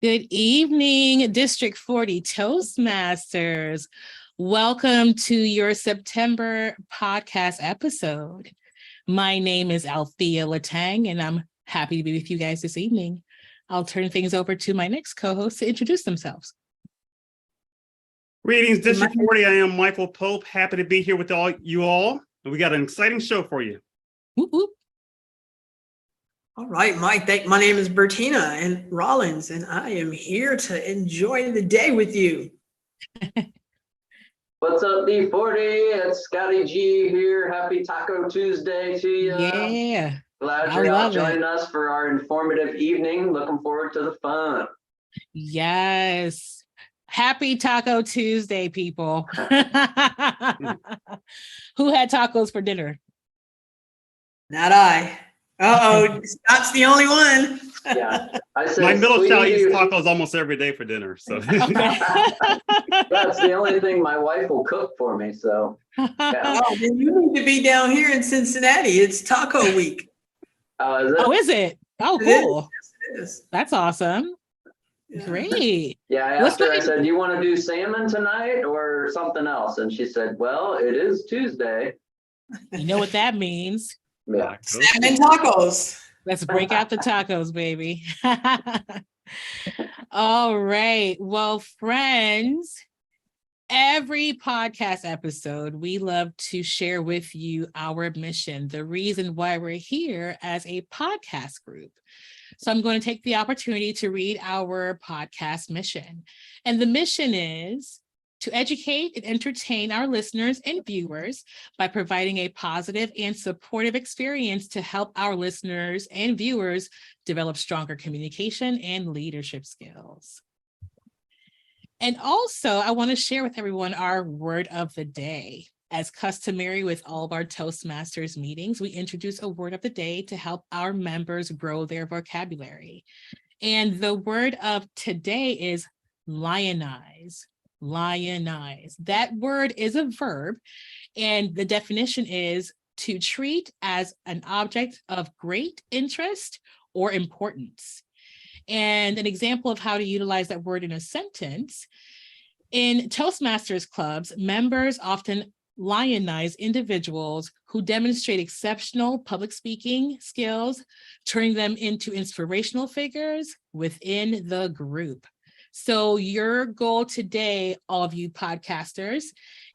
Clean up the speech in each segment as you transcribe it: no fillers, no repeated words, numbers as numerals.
Good evening, District 40 Toastmasters. Welcome to your September podcast episode. My name is Althea Latang, and I'm happy to be with you guys this evening. I'll turn things over to my next co-host to introduce themselves. Greetings, District 40. I am Michael Pope. Happy to be here with you all. And we got an exciting show for you. Whoop, whoop. All right, Mike, my name is Bertina and Rollins, and I am here to enjoy the day with you. What's up, D40? It's Scotty G here. Happy Taco Tuesday to you. Yeah. Glad you're out joining us for our informative evening. Looking forward to the fun. Yes. Happy Taco Tuesday, people. Who had tacos for dinner? Not I. Uh-oh, Scott's the only one. Yeah, I said my middle child eats tacos almost every day for dinner. So that's the only thing my wife will cook for me. So yeah. Oh, then you need to be down here in Cincinnati. It's Taco Week. Oh, is it? Oh, is it? Oh, cool. Yes, it is. That's awesome. Yeah. Great. Yeah, I asked her, I said, do you want to do salmon tonight or something else? And she said, well, it is Tuesday. You know what that means. Yeah. Salmon tacos. Let's break out the tacos, baby. All right. Well, friends, every podcast episode, we love to share with you our mission, the reason why we're here as a podcast group. So I'm going to take the opportunity to read our podcast mission. And the mission is to educate and entertain our listeners and viewers by providing a positive and supportive experience to help our listeners and viewers develop stronger communication and leadership skills. And also, I want to share with everyone our word of the day. As customary with all of our Toastmasters meetings, we introduce a word of the day to help our members grow their vocabulary. And the word of today is lionize. Lionize. That word is a verb, and the definition is to treat as an object of great interest or importance. And an example of how to utilize that word in a sentence: in Toastmasters clubs, members often lionize individuals who demonstrate exceptional public speaking skills, turning them into inspirational figures within the group. So your goal today, all of you podcasters,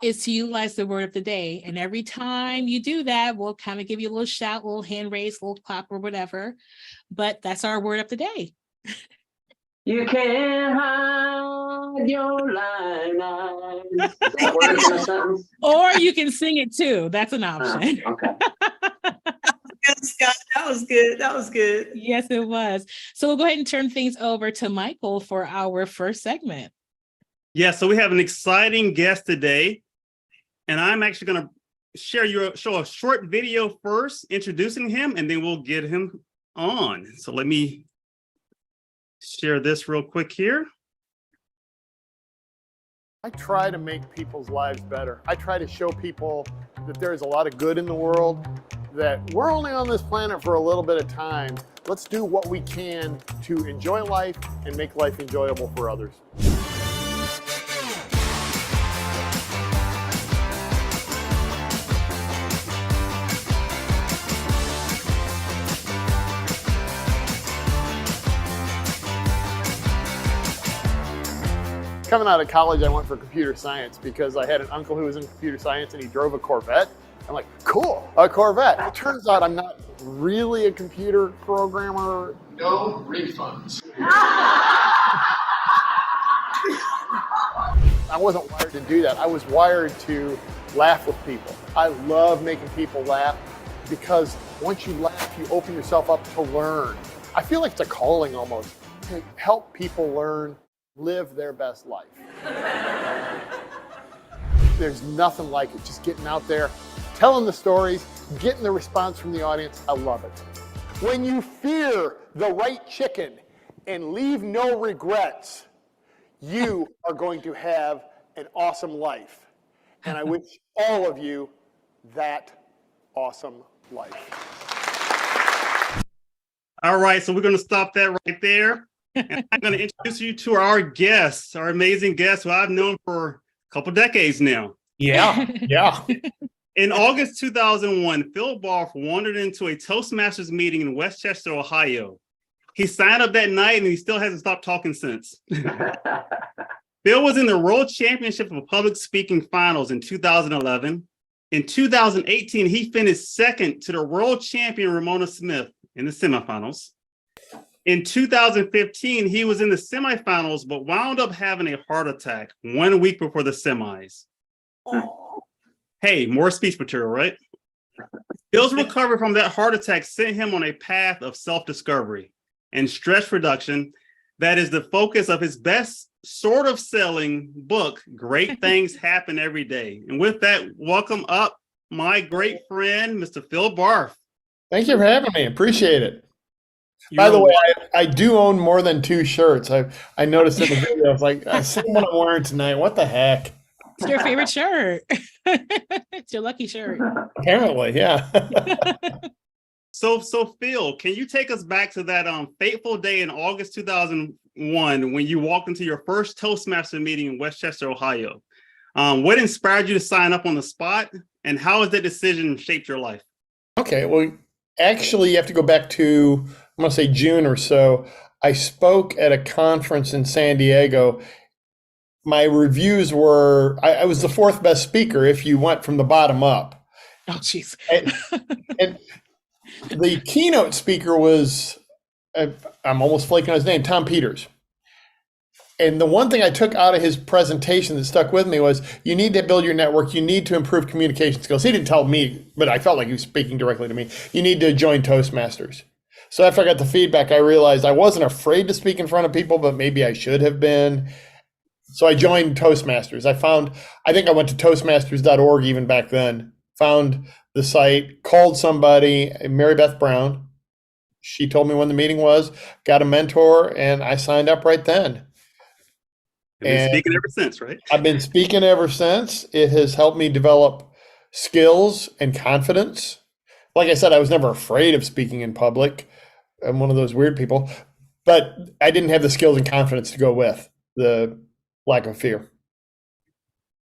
is to utilize the word of the day. And every time you do that, we'll kind of give you a little shout, a little hand raise, a little clap or whatever. But that's our word of the day. You can't hide your line. Does that work in a sentence? Or you can sing it too. That's an option. Okay. Good, Scott. That was good. That was good. Yes, it was. So we'll go ahead and turn things over to Michael for our first segment. yeah, so we have an exciting guest today. And I'm actually going to show a short video first introducing him, and then we'll get him on. So let me share this real quick here. I try to make people's lives better. I try to show people that there is a lot of good in the world, that we're only on this planet for a little bit of time. Let's do what we can to enjoy life and make life enjoyable for others. Coming out of college, I went for computer science because I had an uncle who was in computer science and he drove a Corvette. I'm like, cool, a Corvette. It turns out I'm not really a computer programmer. No refunds. I wasn't wired to do that. I was wired to laugh with people. I love making people laugh because once you laugh, you open yourself up to learn. I feel like it's a calling almost to help people learn, live their best life. There's nothing like it, just getting out there, telling the stories, getting the response from the audience. I love it. When you fear the right chicken and leave no regrets, you are going to have an awesome life. And I wish all of you that awesome life. All right, so we're going to stop that right there. And I'm going to introduce you to our guest, our amazing guest, who I've known for a couple decades now. Yeah. In August 2001, Phil Barth wandered into a Toastmasters meeting in Westchester, Ohio. He signed up that night and he still hasn't stopped talking since. Phil was in the World Championship of Public Speaking Finals in 2011. In 2018, he finished second to the world champion Ramona Smith in the semifinals. In 2015, he was in the semifinals, but wound up having a heart attack 1 week before the semis. Hey, more speech material, right? Phil's recovery from that heart attack sent him on a path of self-discovery and stress reduction that is the focus of his best sort of selling book, Great Things Happen Every Day. And with that, welcome up my great friend, Mr. Phil Barth. Thank you for having me. Appreciate it. By the way, I do own more than 2 shirts. I noticed in the video, I was like, I see what I'm wearing tonight. What the heck? It's your favorite shirt. It's your lucky shirt. Apparently, yeah. So Phil, can you take us back to that fateful day in August 2001 when you walked into your first Toastmaster meeting in Westchester, Ohio? What inspired you to sign up on the spot, and how has that decision shaped your life? Okay, well, actually, you have to go back to, I'm going to say June or so. I spoke at a conference in San Diego. My reviews were, I was the 4th best speaker if you went from the bottom up. Oh, jeez. And the keynote speaker was, I'm almost flaking on his name, Tom Peters. And the one thing I took out of his presentation that stuck with me was, you need to build your network. You need to improve communication skills. He didn't tell me, but I felt like he was speaking directly to me. You need to join Toastmasters. So after I got the feedback, I realized I wasn't afraid to speak in front of people, but maybe I should have been. So I joined Toastmasters. I think I went to toastmasters.org even back then, found the site, called somebody, Mary Beth Brown. She told me when the meeting was, got a mentor, and I signed up right then. You've been speaking ever since, right? I've been speaking ever since. It has helped me develop skills and confidence. Like I said, I was never afraid of speaking in public. I'm one of those weird people, but I didn't have the skills and confidence to go with the lack of fear.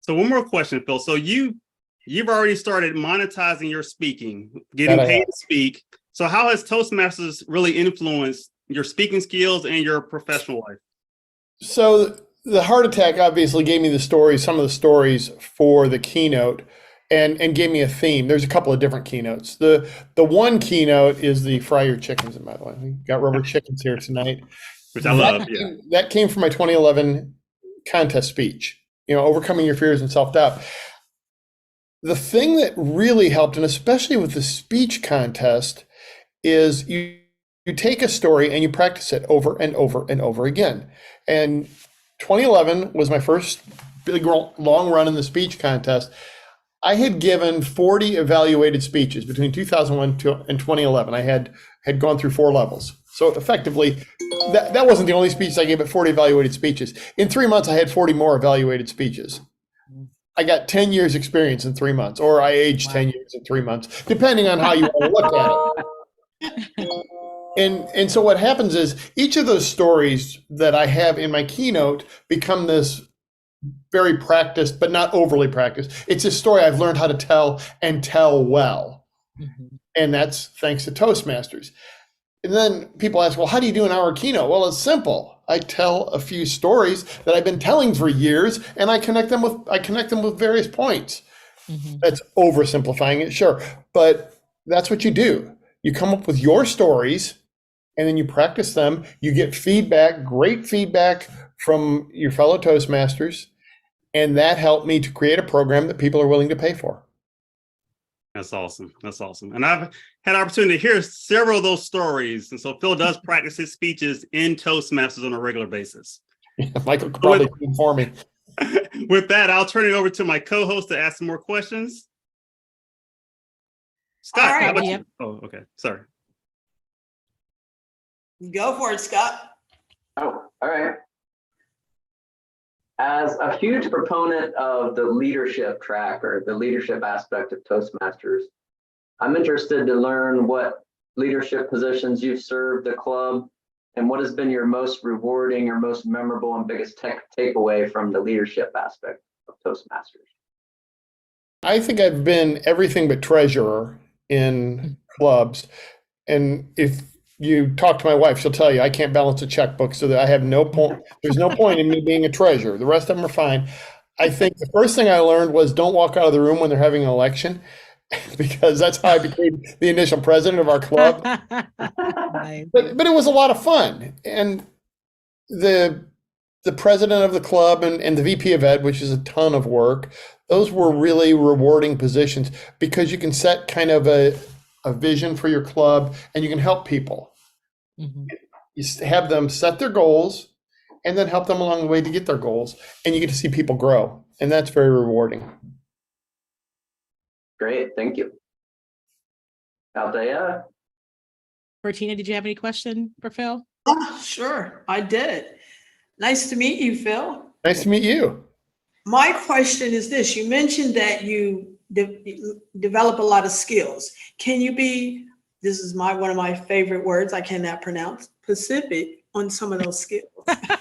So one more question, Phil. So you've already started monetizing your speaking, getting paid to speak. So how has Toastmasters really influenced your speaking skills and your professional life? So the heart attack obviously gave me the stories, some of the stories for the keynote, and gave me a theme. There's a couple of different keynotes. The one keynote is the fry your chickens, by the way. We got rubber chickens here tonight. Which I love, yeah. That came from my 2011 contest speech, overcoming your fears and self-doubt. The thing that really helped, and especially with the speech contest, is you take a story and you practice it over and over and over again. And 2011 was my first big long run in the speech contest. I had given 40 evaluated speeches between 2001 and 2011. I had gone through 4 levels. So effectively, that wasn't the only speech I gave, but 40 evaluated speeches. In 3 months, I had 40 more evaluated speeches. I got 10 years experience in 3 months, or I aged 10 years in 3 months, depending on how you want to look at it. And so what happens is each of those stories that I have in my keynote become this very practiced, but not overly practiced. It's a story I've learned how to tell and tell well. Mm-hmm. And that's thanks to Toastmasters. And then people ask, well, how do you do an hour keynote? Well, it's simple. I tell a few stories that I've been telling for years, and I connect them with various points. Mm-hmm. That's oversimplifying it, sure. But that's what you do. You come up with your stories, and then you practice them. You get feedback, great feedback from your fellow Toastmasters. And that helped me to create a program that people are willing to pay for. That's awesome. That's awesome. And I've had an opportunity to hear several of those stories. And so Phil does practice his speeches in Toastmasters on a regular basis. Michael could probably do it for me. With that, I'll turn it over to my co-host to ask some more questions. Scott, All right. how about you? Oh, okay. Sorry. Go for it, Scott. Oh, all right. As a huge proponent of the leadership track or the leadership aspect of Toastmasters, I'm interested to learn what leadership positions you've served the club and what has been your most rewarding or most memorable and biggest takeaway from the leadership aspect of Toastmasters. I think I've been everything but treasurer in clubs. And if you talk to my wife, she'll tell you I can't balance a checkbook, so that I have no point. There's no point in me being a treasurer. The rest of them are fine. I think the first thing I learned was don't walk out of the room when they're having an election, because that's how I became the initial president of our club. Nice. But it was a lot of fun. And the president of the club and the VP of Ed, which is a ton of work, those were really rewarding positions because you can set kind of a vision for your club and you can help people. Mhm. You have them set their goals and then help them along the way to get their goals. And you get to see people grow. And that's very rewarding. Great, thank you. Althea? Bertina, did you have any question for Phil? Sure, I did. Nice to meet you, Phil. Nice to meet you. My question is this. You mentioned that you develop a lot of skills. Can you be, this is one of my favorite words I cannot pronounce, specific on some of those skills? I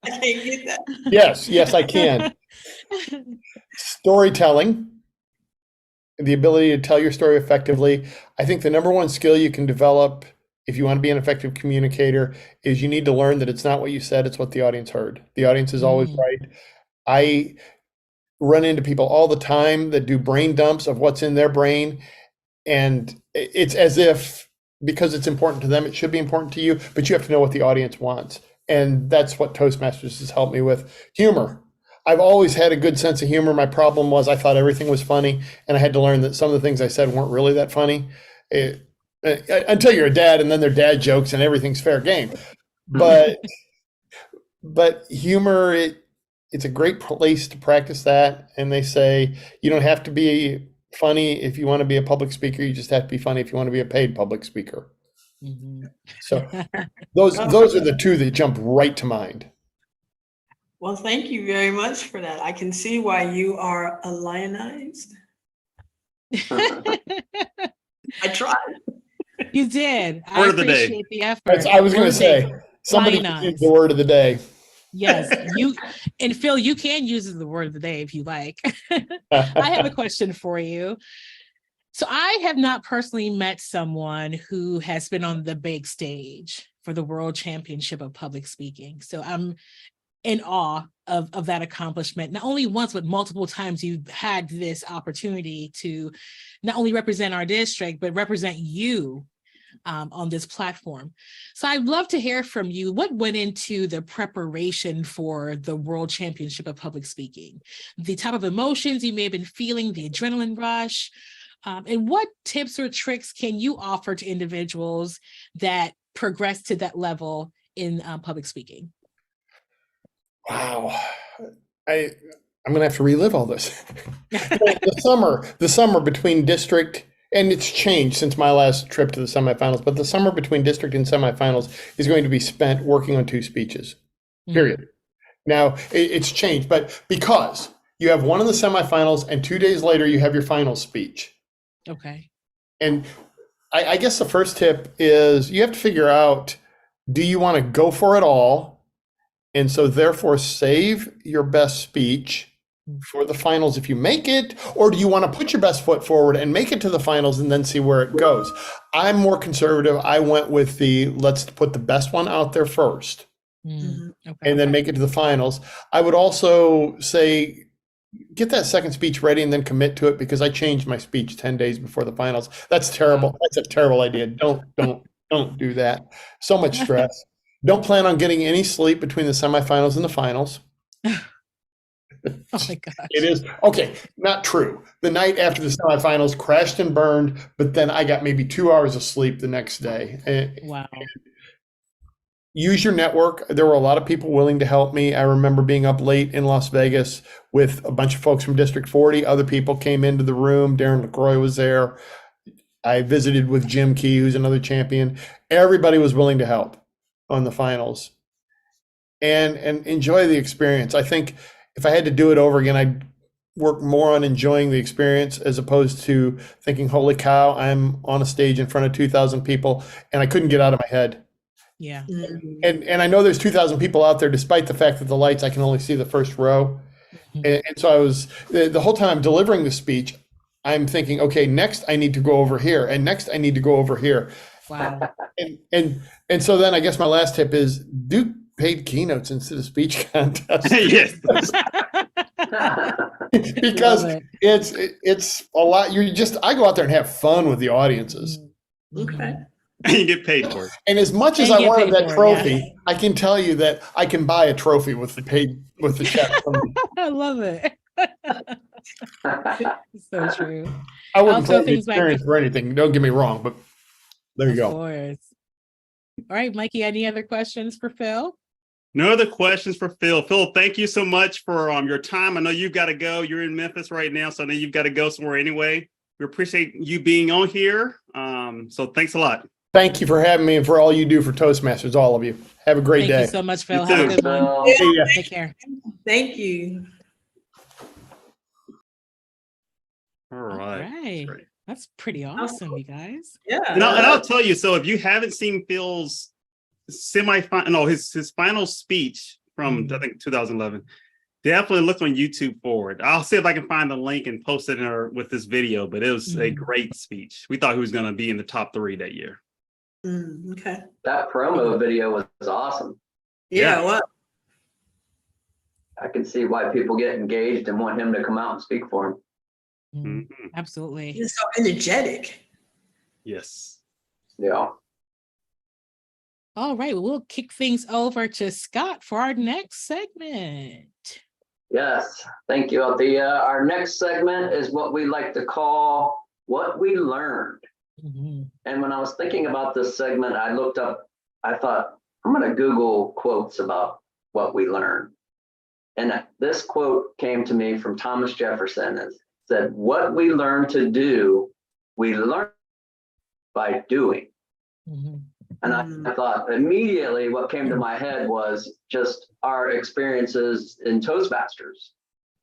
can't get that. Yes, I can. Storytelling, the ability to tell your story effectively. I think the number one skill you can develop if you want to be an effective communicator is you need to learn that it's not what you said, it's what the audience heard. The audience is always right. I run into people all the time that do brain dumps of what's in their brain. And it's as if, because it's important to them, it should be important to you, but you have to know what the audience wants. And that's what Toastmasters has helped me with. Humor. I've always had a good sense of humor. My problem was I thought everything was funny, and I had to learn that some of the things I said weren't really that funny. Until you're a dad, and then they're dad jokes, and everything's fair game. But humor, it's a great place to practice that. And they say you don't have to be funny if you want to be a public speaker. You just have to be funny if you want to be a paid public speaker. Mhm. So those are the two that jump right to mind. Well, thank you very much for that. I can see why you are a lionized. I tried. You did. I Word of the day. appreciate the effort. I was going to Word say, of the day. somebody Lionized. use the word of the day. Yes, and Phil, you can use the word of the day if you like. I have a question for you. So I have not personally met someone who has been on the big stage for the World Championship of Public Speaking. So I'm in awe of that accomplishment. Not only once, but multiple times you've had this opportunity to not only represent our district, but represent you on this platform. So I'd love to hear from you. What went into the preparation for the World Championship of Public Speaking? The type of emotions you may have been feeling, the adrenaline rush, and what tips or tricks can you offer to individuals that progress to that level in public speaking? Wow. I'm going to have to relive all this. The summer between district, and it's changed since my last trip to the semifinals, but the summer between district and semifinals is going to be spent working on 2 speeches, period. Now, it's changed, but because you have one in the semifinals and 2 days later you have your final speech. Okay. And I guess the first tip is you have to figure out, do you want to go for it all? And so therefore save your best speech for the finals if you make it, or do you want to put your best foot forward and make it to the finals and then see where it goes? I'm more conservative. I went with let's put the best one out there first Okay. and then make it to the finals. I would also say, get that second speech ready and then commit to it, because I changed my speech 10 days before the finals. That's terrible. That's a terrible idea. Don't do that. So much stress. Don't plan on getting any sleep between the semifinals and the finals. Oh my gosh. It is. Okay, not true. The night after the semifinals crashed and burned, but then I got maybe 2 hours of sleep the next day. Wow. Use your network. There were a lot of people willing to help me. I remember being up late in Las Vegas with a bunch of folks from District 40. Other people came into the room. Darren LaCroix was there. I visited with Jim Key, who's another champion. Everybody was willing to help on the finals and enjoy the experience. I think if I had to do it over again, I'd work more on enjoying the experience as opposed to thinking, holy cow, I'm on a stage in front of 2,000 people and I couldn't get out of my head. Yeah. And I know there's 2,000 people out there, despite the fact that the lights, I can only see the first row. And so I was, the whole time I'm delivering the speech, I'm thinking, okay, next I need to go over here, and next I need to go over here. Wow. And so then I guess my last tip is do paid keynotes instead of speech contests. Yes. Because it's a lot. I go out there and have fun with the audiences. Okay. And you get paid for it. And as much as And I get wanted paid that for it, trophy, yeah. I can tell you that I can buy a trophy with the check. I love it. So true. I wouldn't Also trade the things like- experience for anything. Don't get me wrong, but there you Of go. course. All right, Mikey, any other questions for Phil? No other questions for Phil. Phil, thank you so much for your time. I know you've got to go. You're in Memphis right now, so I know you've got to go somewhere anyway. We appreciate you being on here. So thanks a lot. Thank you for having me and for all you do for Toastmasters, all of you. Have a great Thank day. you so much, Phil. You Have a too. good one. Well, See ya. Take care. Thank you. All right. Right. Great. That's pretty awesome, you guys. Yeah. And I'll tell you, so if you haven't seen Phil's his final speech from I think 2011, definitely look on YouTube for it. I'll see if I can find the link and post it with this video, but it was a great speech. We thought he was going to be in the top 3 that year. Okay. that promo video was awesome. Yeah. Yeah. Well, I can see why people get engaged and want him to come out and speak for them. Mm, Mhm. absolutely. he's so energetic. Yes. Yeah. All right, well, we'll kick things over to Scott for our next segment. Yes. Thank you, Althea. Our next segment is what we like to call What We Learned. Mhm. And when I was thinking about this segment, I thought, I'm going to Google quotes about what we learned. And this quote came to me from Thomas Jefferson. It said, what we learn to do, we learn by doing. Mhm. And I thought immediately what came to my head was just our experiences in Toastmasters.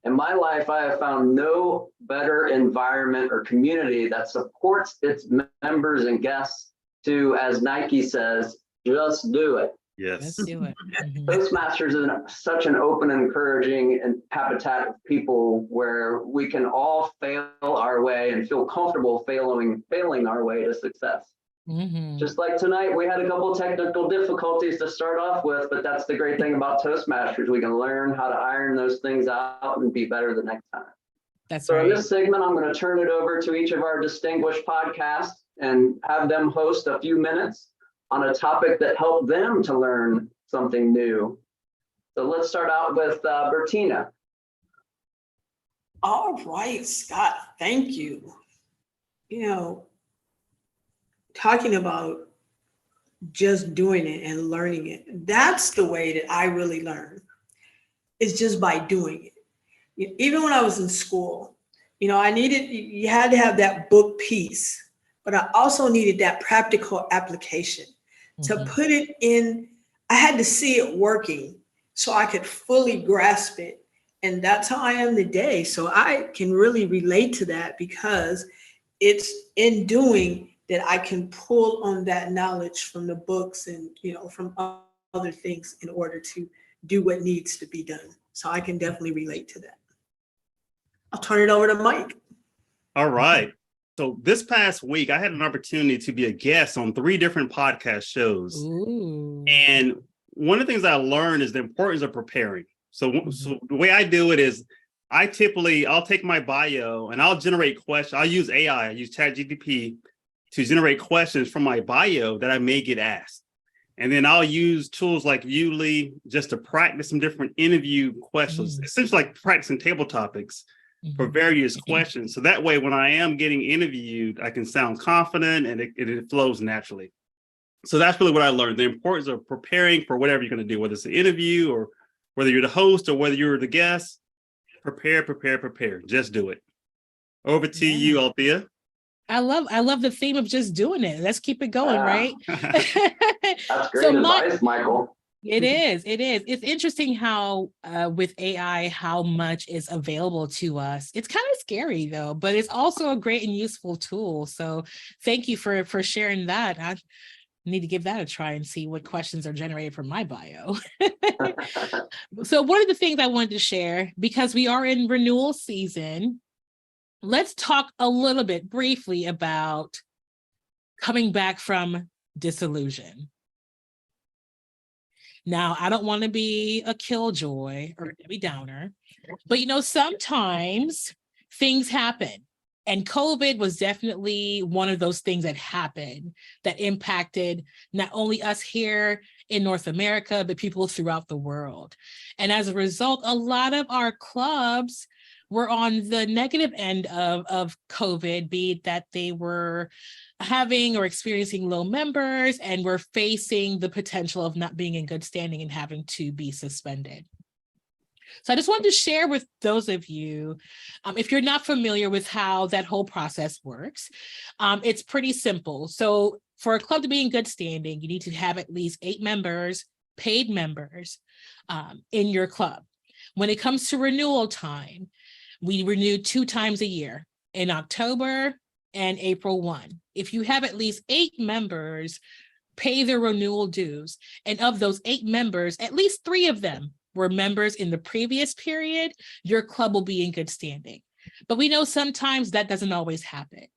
In my life, I have found no better environment or community that supports its members and guests to, as Nike says, just do it. Let's Yes. do it. Mhm. Toastmasters is such an open, encouraging, and habitat of people where we can all fail our way and feel comfortable failing our way to success. Mhm. Just like tonight, we had a couple technical difficulties to start off with, but that's the great thing about Toastmasters. We can learn how to iron those things out and be better the next time. That's So in right. this segment, I'm going to turn it over to each of our distinguished podcasts and have them host a few minutes on a topic that helped them to learn something new. So let's start out with Bertina. All right, Scott, thank you. Talking about just doing it and learning it, that's the way that I really learn. It's just by doing it. Even when I was in school, you had to have that book piece, but I also needed that practical application to Mhm. put it in. I had to see it working so I could fully grasp it. And that's how I am today. So I can really relate to that because it's in doing that I can pull on that knowledge from the books and, from other things in order to do what needs to be done. So I can definitely relate to that. I'll turn it over to Mike. All right. So this past week, I had an opportunity to be a guest on 3 different podcast shows. Ooh. And one of the things I learned is the importance of preparing. So the way I do it is I'll take my bio and I'll generate questions. I'll use AI, I use ChatGPT to generate questions from my bio that I may get asked. And then I'll use tools like Udemy just to practice some different interview questions, essentially like practicing table topics for various questions. So that way, when I am getting interviewed, I can sound confident and it flows naturally. So that's really what I learned. The importance of preparing for whatever you're going to do, whether it's an interview or whether you're the host or whether you're the guest. Prepare. Just do it. Over to you, Althea. I love the theme of just doing it. Let's keep it going, right? That's great advice, Michael. It is. It's interesting how with AI, how much is available to us. It's kind of scary though, but it's also a great and useful tool. So thank you for sharing that. I need to give that a try and see what questions are generated from my bio. So one of the things I wanted to share, because we are in renewal season, let's talk a little bit briefly about coming back from disillusion. Now, I don't want to be a killjoy or a Debbie Downer, but sometimes things happen. And COVID was definitely one of those things that happened that impacted not only us here in North America, but people throughout the world. And as a result, a lot of our clubs were on the negative end of COVID, be it that they were having or experiencing low members and were facing the potential of not being in good standing and having to be suspended. So I just wanted to share with those of you, if you're not familiar with how that whole process works, it's pretty simple. So for a club to be in good standing, you need to have at least 8 members, paid members, in your club. When it comes to renewal time, we renew 2 times a year, in October and April 1. If you have at least 8 members, pay their renewal dues. And of those 8 members, at least 3 of them were members in the previous period, your club will be in good standing. But we know sometimes that doesn't always happen.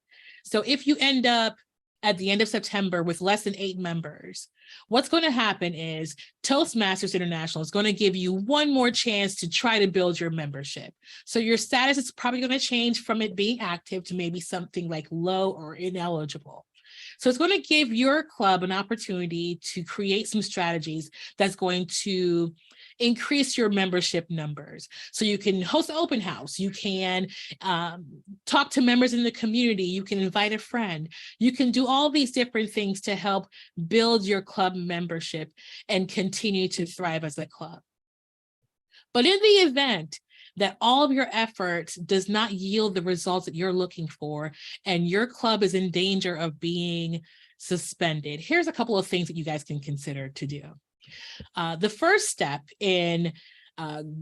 So if you end up at the end of September with less than 8 members, what's going to happen is Toastmasters International is going to give you one more chance to try to build your membership. So your status is probably going to change from it being active to maybe something like low or ineligible. So it's going to give your club an opportunity to create some strategies that's going to increase your membership numbers. So you can host an open house, you can talk to members in the community, you can invite a friend, you can do all these different things to help build your club membership and continue to thrive as a club. But in the event that all of your efforts does not yield the results that you're looking for, and your club is in danger of being suspended, here's a couple of things that you guys can consider to do. The first step in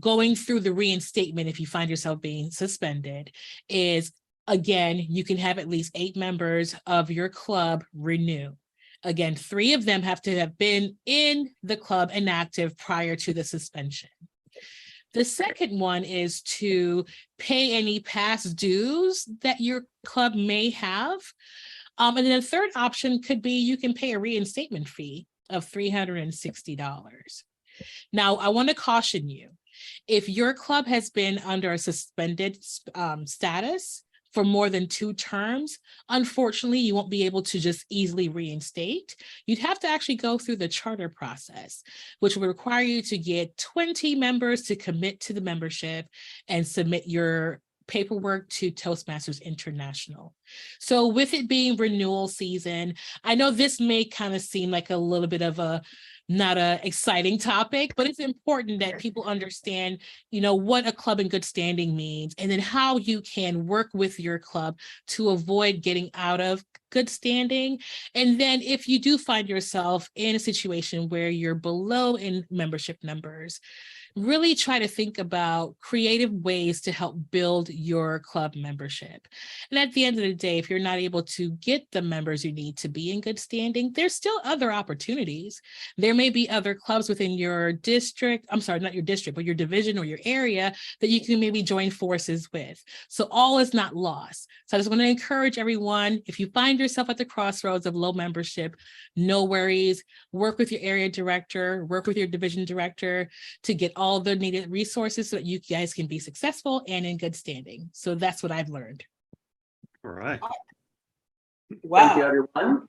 going through the reinstatement, if you find yourself being suspended, is, again, you can have at least 8 members of your club renew. Again, 3 of them have to have been in the club and active prior to the suspension. The second one is to pay any past dues that your club may have. And then the third option could be you can pay a reinstatement fee of $360. Now, I want to caution you, if your club has been under a suspended status for more than 2 terms, unfortunately, you won't be able to just easily reinstate. You'd have to actually go through the charter process, which would require you to get 20 members to commit to the membership and submit your paperwork to Toastmasters International. So with it being renewal season, I know this may kind of seem like a little bit of a not an exciting topic, but it's important that people understand, what a club in good standing means, and then how you can work with your club to avoid getting out of good standing. And then if you do find yourself in a situation where you're below in membership numbers, really try to think about creative ways to help build your club membership. And at the end of the day, if you're not able to get the members you need to be in good standing, there's still other opportunities. There may be other clubs within your district, I'm sorry, not your district, but your division or your area that you can maybe join forces with. So all is not lost. So I just want to encourage everyone, if you find yourself at the crossroads of low membership, no worries, work with your area director, work with your division director to get all the needed resources so that you guys can be successful and in good standing. So that's what I've learned. All right. Wow. Thank you, everyone.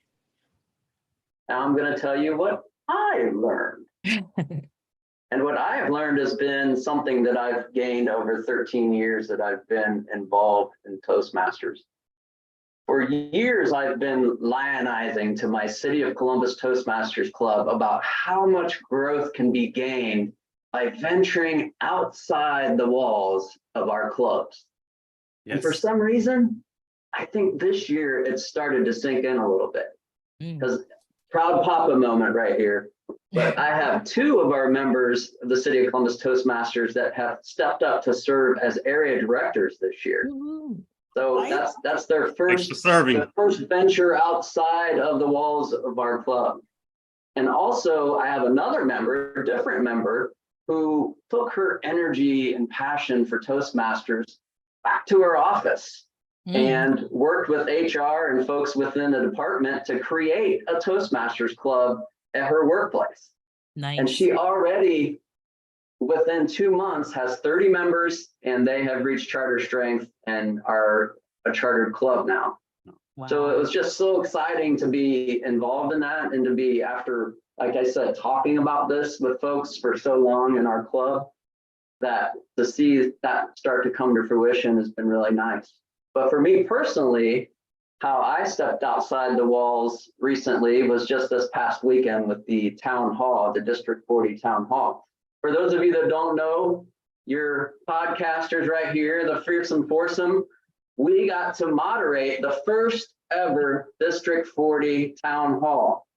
Now I'm going to tell you what I learned? And what I have learned has been something that I've gained over 13 years that I've been involved in Toastmasters. For years, I've been lionizing to my City of Columbus Toastmasters Club about how much growth can be gained by venturing outside the walls of our clubs. And for some reason, I think this year it started to sink in a little bit. Because proud papa moment right here. But I have two of our members of the City of Columbus Toastmasters that have stepped up to serve as area directors this year. So that's their first venture outside of the walls of our club. And also I have another member, a different member, who took her energy and passion for Toastmasters back to her office and worked with HR and folks within the department to create a Toastmasters club at her workplace. Nice. And she already, within 2 months, has 30 members, and they have reached charter strength and are a chartered club now. Wow. So it was just so exciting to be involved in that, and to be, after, like I said, talking about this with folks for so long in our club, that to see that start to come to fruition has been really nice. But for me personally, how I stepped outside the walls recently was just this past weekend with the town hall, the District 40 town hall. For those of you that don't know, your podcasters right here, the Fearsome Foursome, we got to moderate the first ever District 40 town hall.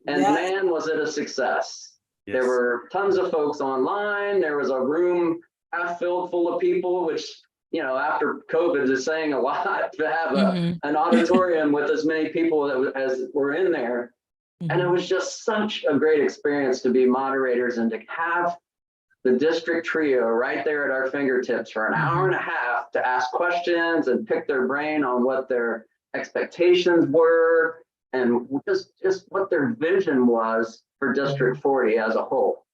And man, was it a success. Yes. There were tons of folks online. There was a room half filled full of people, which, you know, after COVID is saying a lot, to have an auditorium with as many people as were in there. And it was just such a great experience to be moderators and to have the district trio right there at our fingertips for an hour and a half to ask questions and pick their brain on what their expectations were and just what their vision was for District 40 as a whole.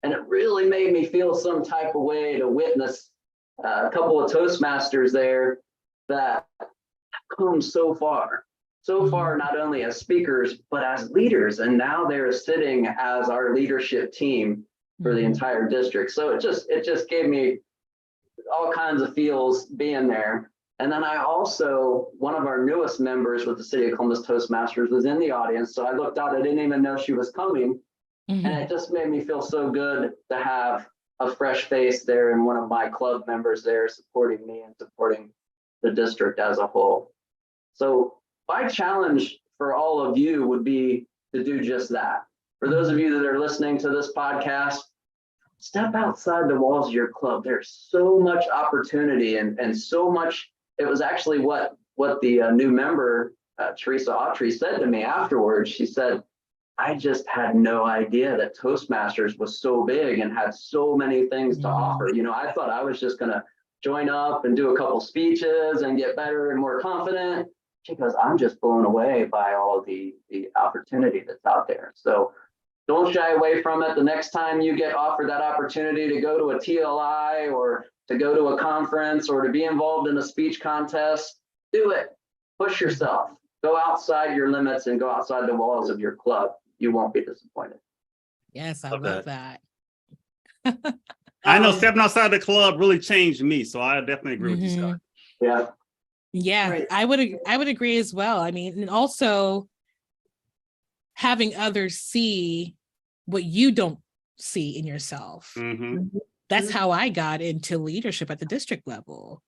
And it really made me feel some type of way to witness a couple of Toastmasters there that have come so far, not only as speakers, but as leaders. And now they're sitting as our leadership team for the entire district. So it just gave me all kinds of feels being there. And then I also, one of our newest members with the City of Columbus Toastmasters was in the audience. So I looked out, I didn't even know she was coming. And it just made me feel so good to have a fresh face there and one of my club members there supporting me and supporting the district as a whole. So my challenge for all of you would be to do just that. For those of you that are listening to this podcast, step outside the walls of your club. There's so much opportunity and so much. It was actually what the new member, Teresa Autry, said to me afterwards. She said, I just had no idea that Toastmasters was so big and had so many things to offer. You know, I thought I was just going to join up and do a couple speeches and get better and more confident. She goes, I'm just blown away by all the opportunity that's out there. So don't shy away from it. The next time you get offered that opportunity to go to a TLI or to go to a conference or to be involved in a speech contest, do it. Push yourself. Go outside your limits and go outside the walls of your club. You won't be disappointed. Yes, I love that. I know stepping outside the club really changed me, so I definitely agree with you, Scott. Yeah. Yeah, right. I would agree as well. I mean, and also having others see what you don't see in yourself. That's how I got into leadership at the district level,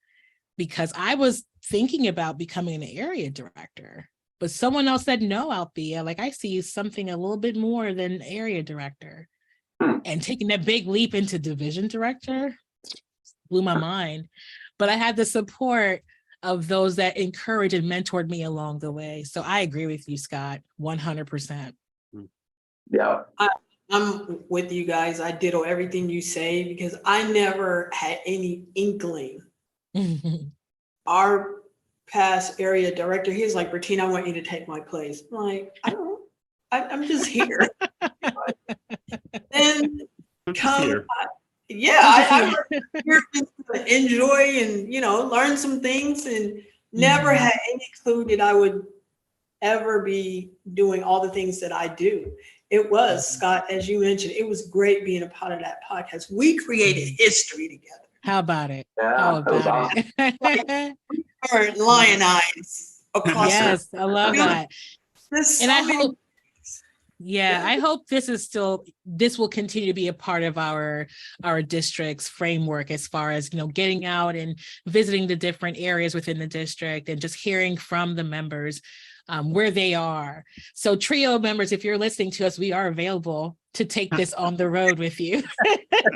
because I was thinking about becoming an area director. But someone else said, no, Althea, like I see something a little bit more than area director. And taking that big leap into division director blew my mind. But I had the support of those that encouraged and mentored me along the way. So I agree with you, Scott, 100%. Yeah. I'm with you guys. I ditto everything you say because I never had any inkling. Our past area director, he's like, Bertina, I want you to take my place. I'm like, I'm just here. And come, I'm here to enjoy and, you know, learn some things, and never had any clue that I would ever be doing all the things that I do. It was, Scott, as you mentioned, it was great being a part of that podcast. We created history together. How about it? Yeah, How that was about awesome. it? Or lionize across Yes, I love You know, that. there's And so I many. hope, yeah, Yeah. I hope this will continue to be a part of our district's framework as far as, getting out and visiting the different areas within the district and just hearing from the members where they are. So TRIO members, if you're listening to us, we are available to take this on the road with you.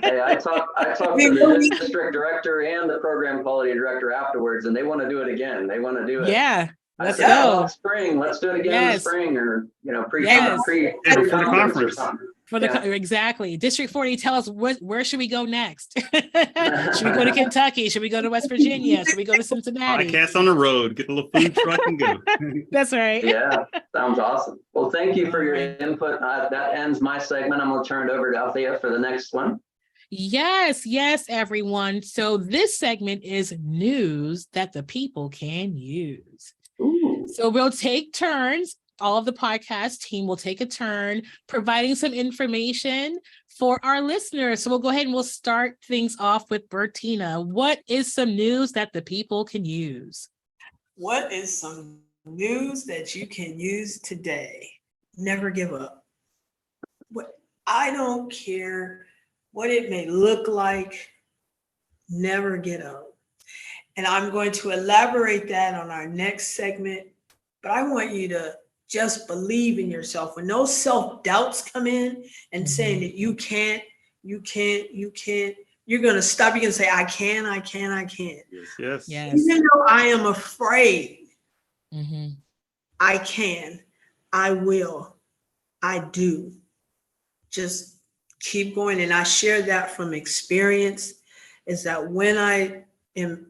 Hey, I talked to the district director and the program quality director afterwards, and they want to do it again. They want to do it. Yeah, I let's said, go. "Oh, spring. Let's do it again in the Yes. spring, or pre Yes. pre Before the conference or conference. something." For the Yeah. exactly. District 40, tell us where should we go next? Should we go to Kentucky? Should we go to West Virginia? Should we go to Cincinnati? Podcast on the road, get a little food truck and go. That's right. Yeah, sounds awesome. Well, thank you for your input. That ends my segment. I'm going to turn it over to Althea for the next one. Yes, everyone. So this segment is news that the people can use. Ooh. So we'll take turns. All of the podcast team will take a turn providing some information for our listeners. So we'll go ahead and we'll start things off with Bertina. What is some news that the people can use? What is some news that you can use today? Never give up. I don't care what it may look like. Never get up. And I'm going to elaborate that on our next segment, but I want you to just believe in yourself. When those self-doubts come in and saying that you can't, you're going to stop. You're going to say, I can. Yes. Even though I am afraid, Mm-hmm. I can, I will, I do. Just keep going. And I share that from experience, is that when I am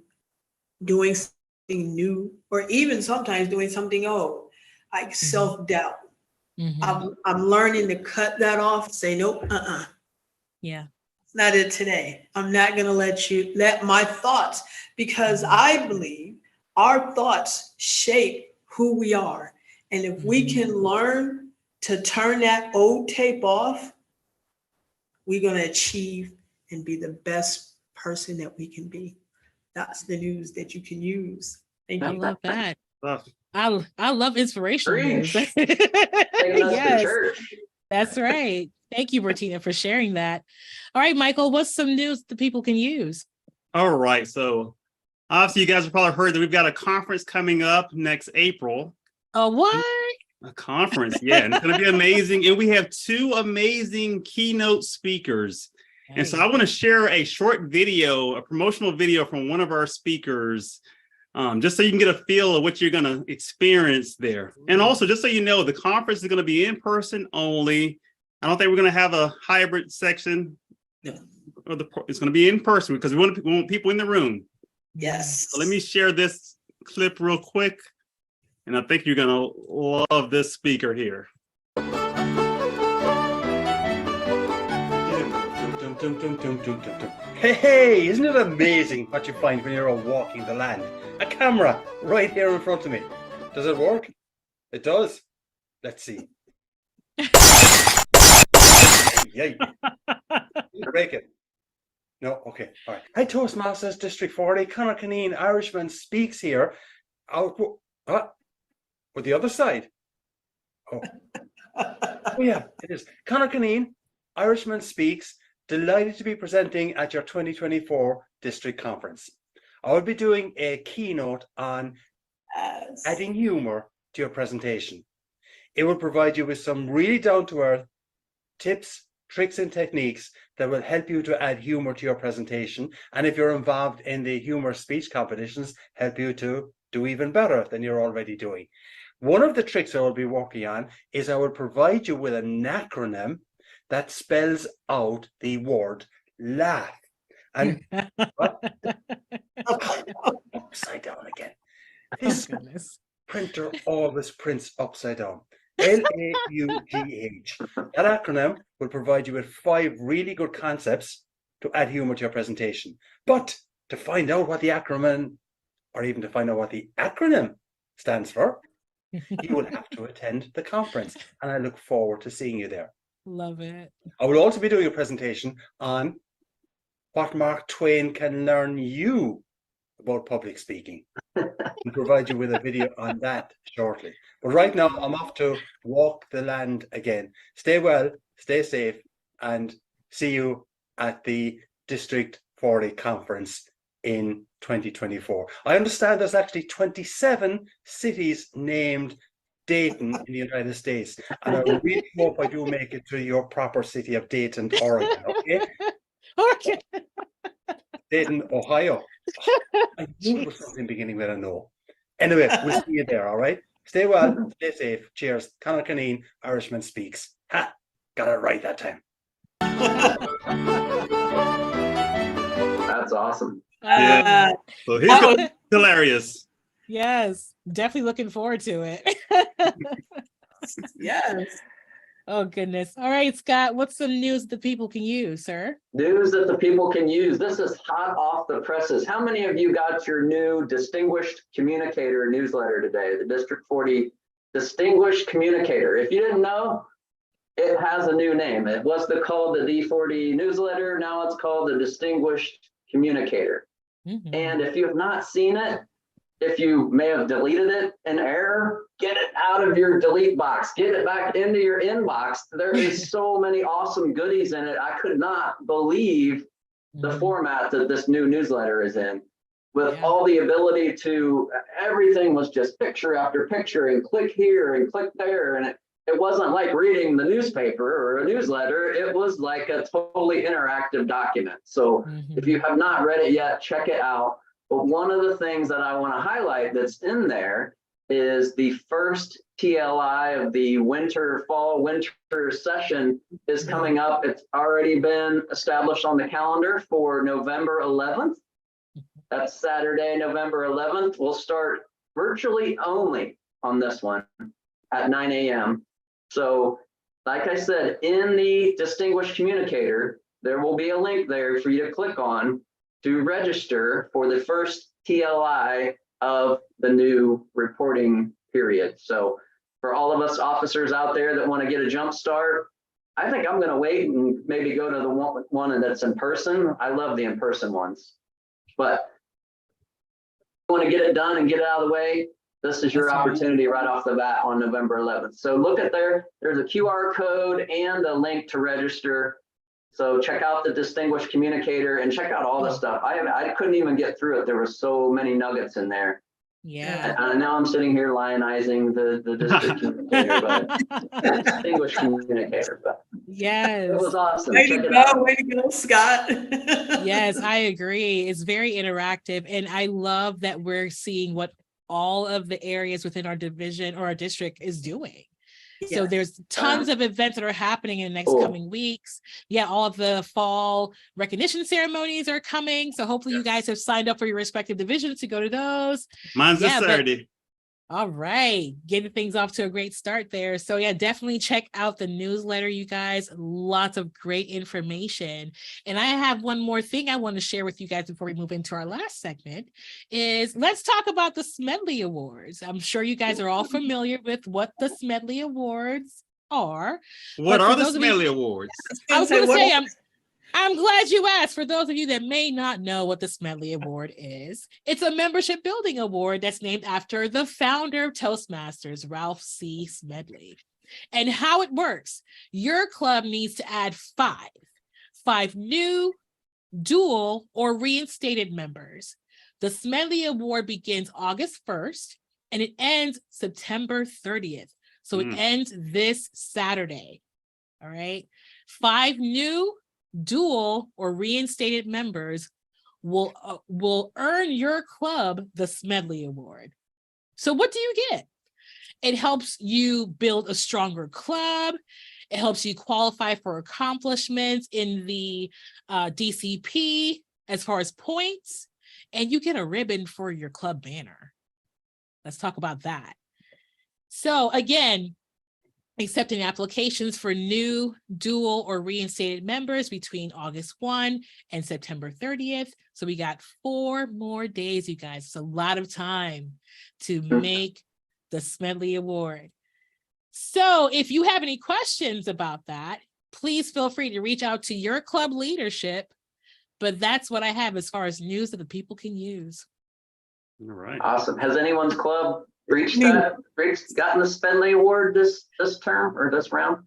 doing something new, or even sometimes doing something old, like self-doubt, I'm learning to cut that off, say, nope, Yeah. it's not it today. I'm not going to let my thoughts, because I believe our thoughts shape who we are. And if we can learn to turn that old tape off, we're going to achieve and be the best person that we can be. That's the news that you can use. Thank I you. love that. Oh, I love inspirational news. Preach. Taking us to church. That's right. Thank you, Bertina, for sharing that. All right, Michael, what's some news that people can use? all right. So obviously you guys have probably heard that we've got a conference coming up next April. Oh, what? A conference, yeah, and it's going to be amazing. And we have two amazing keynote speakers. And so I want to share a short video, a promotional video from one of our speakers, just so you can get a feel of what you're going to experience there. And also, just so you know, the conference is going to be in person only. I don't think we're going to have a hybrid section. No. It's going to be in person because we want people in the room. Yes. So let me share this clip real quick. And I think you're going to love this speaker here. Hey, isn't it amazing what you find when you're walking the land? A camera right here in front of me. Does it work? It does. Let's see. Yay. Break it. No, okay, all right. Hi, Toastmasters, District 40, Conor Caneen, Irishman Speaks here. What? With the other side? Oh. Oh yeah, it is. Conor Caneen, Irishman Speaks, delighted to be presenting at your 2024 district conference. I will be doing a keynote on adding humor to your presentation. It will provide you with some really down-to-earth tips, tricks, and techniques that will help you to add humor to your presentation. And if you're involved in the humor speech competitions, help you to do even better than you're already doing. One of the tricks I will be working on is I will provide you with an acronym that spells out the word laugh. And what? Upside down again. This printer always prints upside down. LAUGH. That acronym will provide you with 5 really good concepts to add humor to your presentation. But to find out what the acronym, or even to find out what the acronym stands for, You will have to attend the conference, and I look forward to seeing you there. Love it. I will also be doing a presentation on what Mark Twain can learn you about public speaking and provide you with a video on that shortly. But right now, I'm off to walk the land again. Stay well, stay safe, and see you at the District 40 conference in 2024. I understand there's actually 27 cities named Dayton in the United States, and I really hope I do make it to your proper city of Dayton, Oregon, okay? Okay. Dayton, Ohio. I knew it was something beginning with a no. Anyway, we'll see you there, all right? Stay well, stay safe. Cheers. Conor Caneen, Irishman Speaks. Ha! Got it right that time. That's awesome. Yeah. So he's that gonna was- be hilarious. Yes, definitely looking forward to it. yes. Oh, goodness. All right, Scott, what's some news that people can use, sir? News that the people can use. This is hot off the presses. How many of you got your new Distinguished Communicator newsletter today? The District 40 Distinguished Communicator. If you didn't know, it has a new name. It was called the D40 newsletter. Now it's called the Distinguished Communicator. Mhm. And if you have not seen it, if you may have deleted it in error, get it out of your delete box, get it back into your inbox. There is so many awesome goodies in it. I could not believe the Mhm. format that this new newsletter is in, with Yeah. all the ability to, everything was just picture after picture and click here and click there. And it wasn't like reading the newspaper or a newsletter. It was like a totally interactive document. So Mhm. if you have not read it yet, check it out. But one of the things that I want to highlight that's in there is the first TLI of the fall winter session is coming up. It's already been established on the calendar for November 11th. That's Saturday, November 11th. We'll start virtually only on this one at 9 a.m. So like I said, in the Distinguished Communicator, there will be a link there for you to click on to register for the first TLI of the new reporting period. So for all of us officers out there that want to get a jump start, I think I'm going to wait and maybe go to the one that's in person. I love the in-person ones, but I want to get it done and get it out of the way. This is your That's right. opportunity right off the bat on November 11th. So look at there's a QR code and a link to register. So check out the Distinguished Communicator and check out all the stuff. I couldn't even get through it. There were so many nuggets in there. Yeah. And now I'm sitting here lionizing the District Communicator, but Distinguished Communicator. But Yes. it was awesome. Way Check to it out. go, way to go, Scott. Yes, I agree. It's very interactive. And I love that we're seeing what all of the areas within our division or our district is doing. So Yes. there's tons of events that are happening in the next Cool. coming weeks. Yeah, all of the fall recognition ceremonies are coming. So hopefully you guys have signed up for your respective divisions to go to those. Mine's this Yeah, but- Saturday. All right, getting things off to a great start there. So yeah, definitely check out the newsletter, you guys. Lots of great information. And I have one more thing I want to share with you guys before we move into our last segment is let's talk about the Smedley Awards. I'm sure you guys are all familiar with what the Smedley Awards are. What But are for the those of you- Smedley Awards? I was going to What- say, I'm glad you asked. For those of you that may not know what the Smedley Award is, it's a membership building award that's named after the founder of Toastmasters, Ralph C. Smedley. And how it works, your club needs to add five new, dual, or reinstated members. The Smedley Award begins August 1st and it ends September 30th. So it ends this Saturday. All right. 5 new, dual, or reinstated members will earn your club the Smedley Award. So what do you get? It helps you build a stronger club. It helps you qualify for accomplishments in the DCP as far as points, and you get a ribbon for your club banner. Let's talk about that. So again, accepting applications for new, dual, or reinstated members between August 1 and September 30th. So we got 4 more days, you guys. It's a lot of time to make the Smedley Award. So if you have any questions about that, please feel free to reach out to your club leadership. But that's what I have as far as news that the people can use. All right. Awesome. Has anyone's club gotten the Smedley Award this term or this round?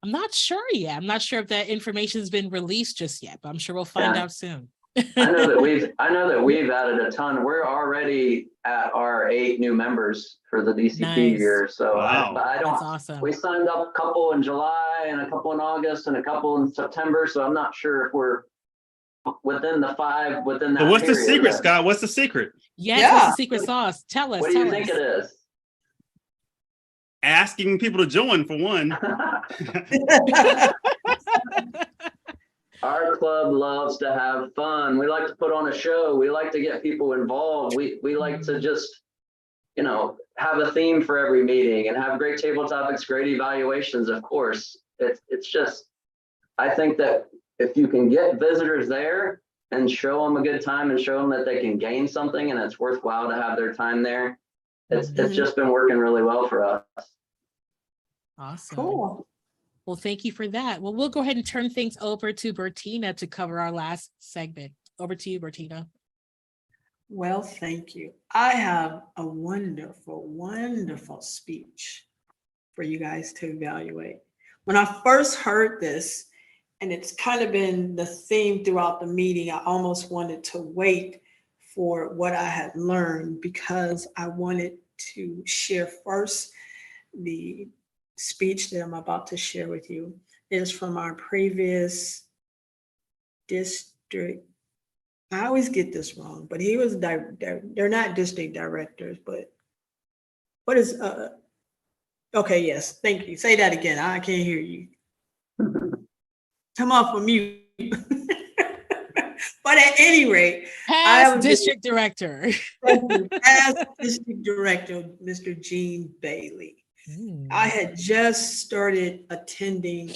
I'm not sure yet. I'm not sure if that information has been released just yet, but I'm sure we'll find out soon. I know that we've added a ton. We're already at our 8 new members for the DCP Nice. year. So Wow. I don't. That's awesome. We signed up a couple in July and a couple in August and a couple in September. So I'm not sure if we're within the 5 within that. So what's the period secret, yet. Scott? What's the secret? Yes, Yeah. what's the secret sauce? Tell us. What do you think it is? Asking people to join for one. Our club loves to have fun. We like to put on a show. We like to get people involved. We like to just, have a theme for every meeting and have great table topics, great evaluations, of course. It's just, I think that if you can get visitors there and show them a good time and show them that they can gain something and it's worthwhile to have their time there, it's just been working really well for us. Awesome. Cool. Well, thank you for that. Well, we'll go ahead and turn things over to Bertina to cover our last segment. Over to you, Bertina. Well, thank you. I have a wonderful, wonderful speech for you guys to evaluate. When I first heard this, and it's kind of been the theme throughout the meeting, I almost wanted to wait for what I had learned because I wanted to share first the speech that I'm about to share with you is from our previous district. I always get this wrong, but he was, they're not district directors, but what is, okay, yes, thank you. Say that again. I can't hear you. Come off of mute. But at any rate, Past district director. Past district director, Mr. Gene Bailey. I had just started attending,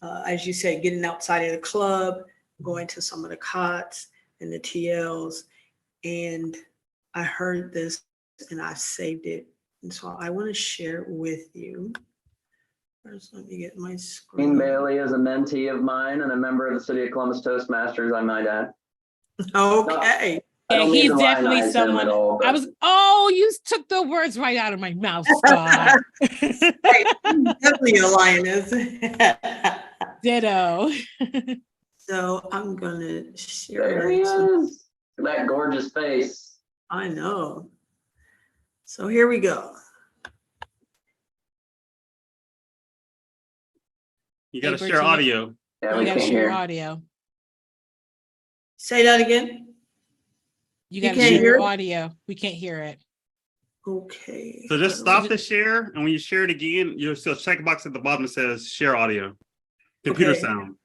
as you said, getting outside of the club, going to some of the COTs and the TLs, and I heard this and I saved it. And so I want to share it with you. First, let me get my screen. Gene Bailey is a mentee of mine and a member of the City of Columbus Toastmasters, I might add. Okay. Yeah, he's definitely someone. You took the words right out of my mouth, Scott. Definitely a lioness. Ditto. So I'm gonna share. There he is. That gorgeous face. I know. So here we go. You got to share audio. Yeah, you got to share audio. Say that again. You got to share your audio. We can't hear it. Okay. So just stop the share, and when you share it again, you'll see a checkbox at the bottom that says share audio. Computer sound.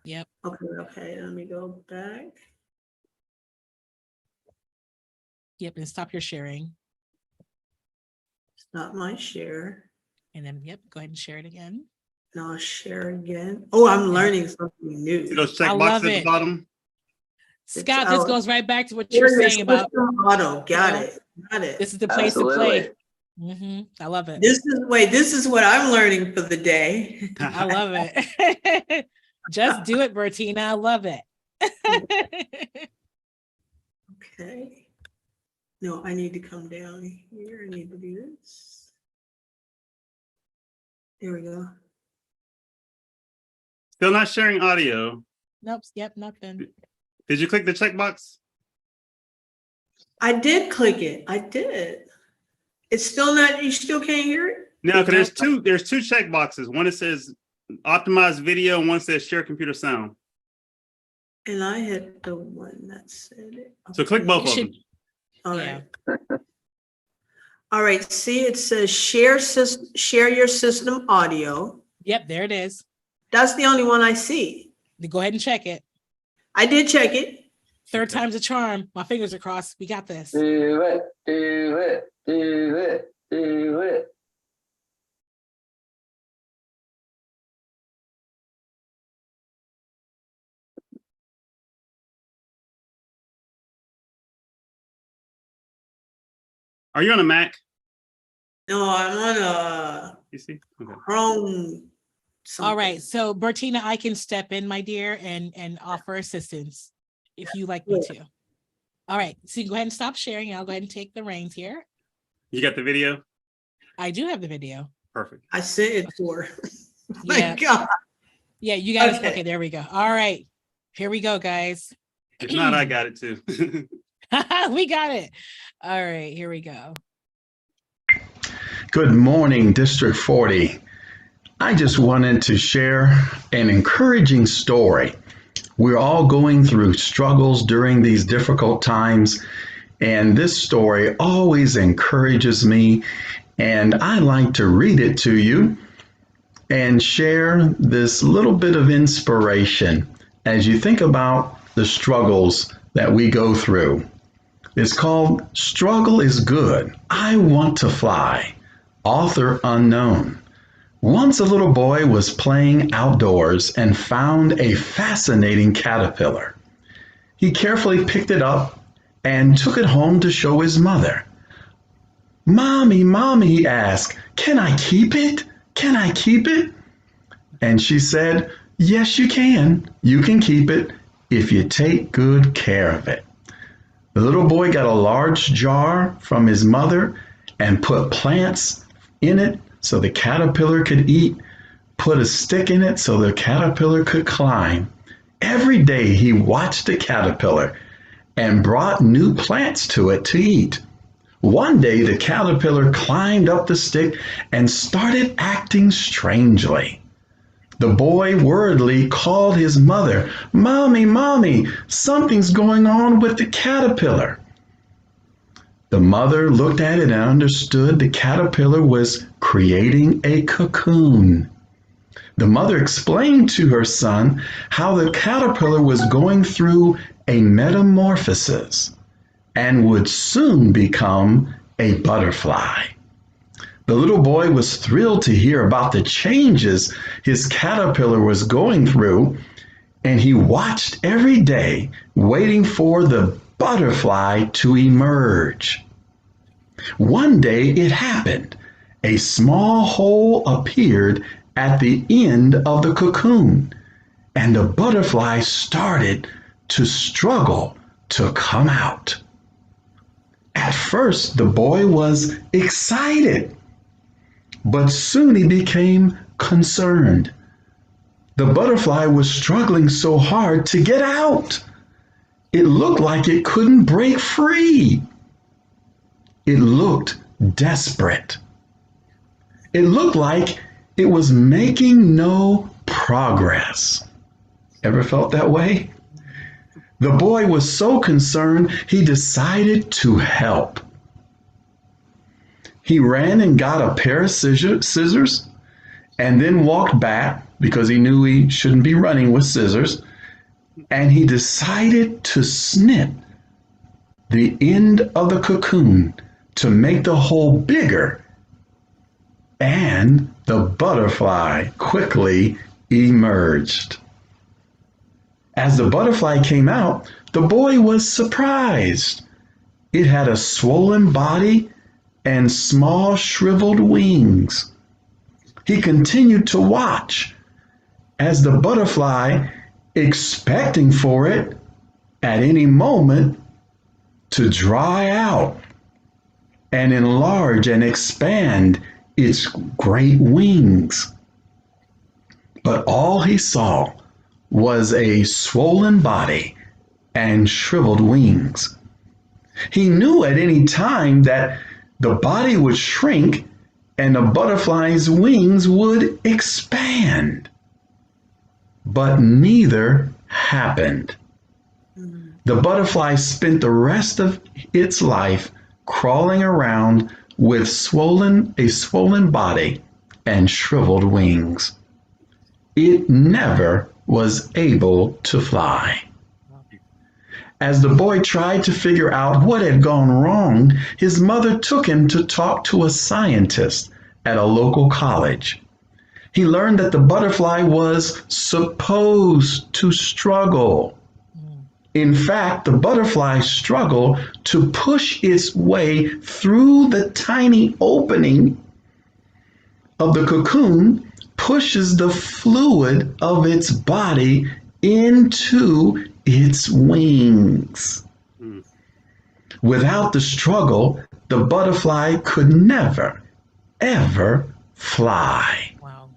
Yep. Okay. Let me go back. Yep, and stop your sharing. Stop my share. And then, go ahead and share it again. And I'll share again. Oh, I'm learning something new. See those checkboxes at the bottom? Scott, this goes right back to what you were saying about auto. Got it. This is the place to play. I love it. This is what I'm learning for the day. I love it. Just do it, Bertina. I love it. Okay. No, I need to come down here. I need to do this. There we go. Still not sharing audio. Nope. Yep. Nothing. Did you click the checkbox? I did click it. I did. It's still not. You still can't hear it? No, because there's two checkboxes. One that says optimize video, and one says share computer sound. And I hit the one that said it. So click both of them. All right. All right. See, it says share your system audio. Yep, there it is. That's the only one I see. Go ahead and check it. I did check it. Third time's a charm. My fingers are crossed. We got this. Do it, do it, do it, do it. Are you on a Mac? No, I'm on a You see? Okay. Chrome. All right, something. so Bertina, I can step in, my dear, and offer assistance if you like me to. All right, so you go ahead and stop sharing. I'll go ahead and take the reins here. You got the video? I do have the video. Perfect. I sent it to her. Yeah. My God. Yeah, you guys. Okay. Okay, there we go. All right, here we go, guys. If not, I got it too. We got it. All right, here we go. Good morning, District 40. I just wanted to share an encouraging story. We're all going through struggles during these difficult times, and this story always encourages me, and I like to read it to you and share this little bit of inspiration as you think about the struggles that we go through. It's called Struggle is Good. I Want to Fly. Author unknown. Once a little boy was playing outdoors and found a fascinating caterpillar. He carefully picked it up and took it home to show his mother. Mommy, Mommy, he asked, can I keep it? Can I keep it? And she said, yes, you can. You can keep it if you take good care of it. The little boy got a large jar from his mother and put plants in it so the caterpillar could eat, put a stick in it so the caterpillar could climb. Every day he watched the caterpillar and brought new plants to it to eat. One day the caterpillar climbed up the stick and started acting strangely. The boy worriedly called his mother, Mommy, Mommy, something's going on with the caterpillar. The mother looked at it and understood the caterpillar was creating a cocoon. The mother explained to her son how the caterpillar was going through a metamorphosis and would soon become a butterfly. The little boy was thrilled to hear about the changes his caterpillar was going through, and he watched every day, waiting for the butterfly to emerge. One day it happened. A small hole appeared at the end of the cocoon, and the butterfly started to struggle to come out. At first, the boy was excited, but soon he became concerned. The butterfly was struggling so hard to get out. It looked like it couldn't break free. It looked desperate. It looked like it was making no progress. Ever felt that way? The boy was so concerned, he decided to help. He ran and got a pair of scissors and then walked back because he knew he shouldn't be running with scissors. And he decided to snip the end of the cocoon to make the hole bigger. And the butterfly quickly emerged. As the butterfly came out, the boy was surprised. It had a swollen body and small shriveled wings. He continued to watch as the butterfly, expecting for it at any moment to dry out and enlarge and expand its great wings. But all he saw was a swollen body and shriveled wings. He knew at any time that the body would shrink and the butterfly's wings would expand. But neither happened. The butterfly spent the rest of its life crawling around with a swollen body and shriveled wings. It never was able to fly. As the boy tried to figure out what had gone wrong, his mother took him to talk to a scientist at a local college. He learned that the butterfly was supposed to struggle. In fact, the butterfly struggle to push its way through the tiny opening of the cocoon, pushes the fluid of its body into its wings. Mm. Without the struggle, the butterfly could never, ever fly. Wow.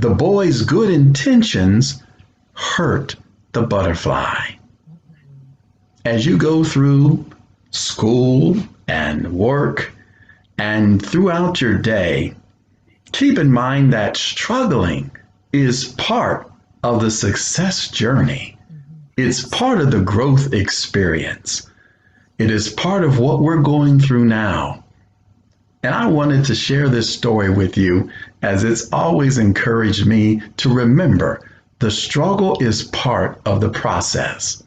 The boy's good intentions hurt the butterfly. As you go through school and work and throughout your day, keep in mind that struggling is part of the success journey. It's part of the growth experience. It is part of what we're going through now. And I wanted to share this story with you, as it's always encouraged me to remember the struggle is part of the process.